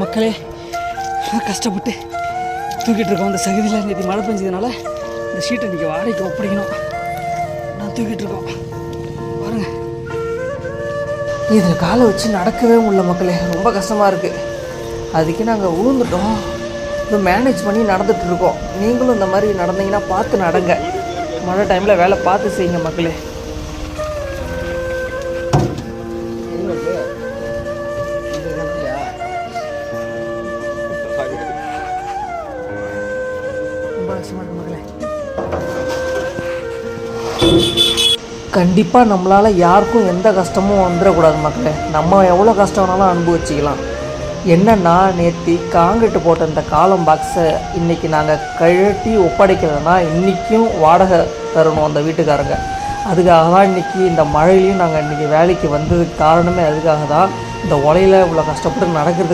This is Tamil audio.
மக்களே கஷ்டப்பட்டு தூக்கிட்டு இருக்கோம். இந்த சகதியில் நேற்று மழை பெஞ்சதுனால இந்த ஷீட்டை இன்றைக்கி வாடகைக்கு ஒப்படைக்கணும். நான் தூக்கிட்டு இருக்கோம் பாருங்கள். இதில் காலை வச்சு நடக்கவே முடியல மக்களே, ரொம்ப கஷ்டமாக இருக்குது. அதுக்கு நாங்கள் ஊழ்ந்துட்டோம், இது மேனேஜ் பண்ணி நடந்துகிட்ருக்கோம். நீங்களும் இந்த மாதிரி நடந்தீங்கன்னா பார்த்து நடங்க. மழை டைமில் வேலை பார்த்து செய்யுங்க மக்களே. கண்டிப்பாக நம்மளால் யாருக்கும் எந்த கஷ்டமும் வந்துடக்கூடாது மக்களே. நம்ம எவ்வளோ கஷ்டம்னாலும் அனுபவிச்சிக்கலாம். என்னென்னா நேற்று காங்கிரீட்டு போட்ட இந்த காலம் பாக்ஸை இன்றைக்கி நாங்கள் கழட்டி ஒப்படைக்கிறதுனா இன்றைக்கும் வாடகை தரணும் அந்த வீட்டுக்காரங்க. அதுக்காக தான் இன்றைக்கி இந்த மழையிலையும் நாங்கள் இன்றைக்கி வேலைக்கு வந்ததுக்கு காரணமே அதுக்காக தான். இந்த உலையில் இவ்வளோ கஷ்டப்பட்டு நடக்கிறது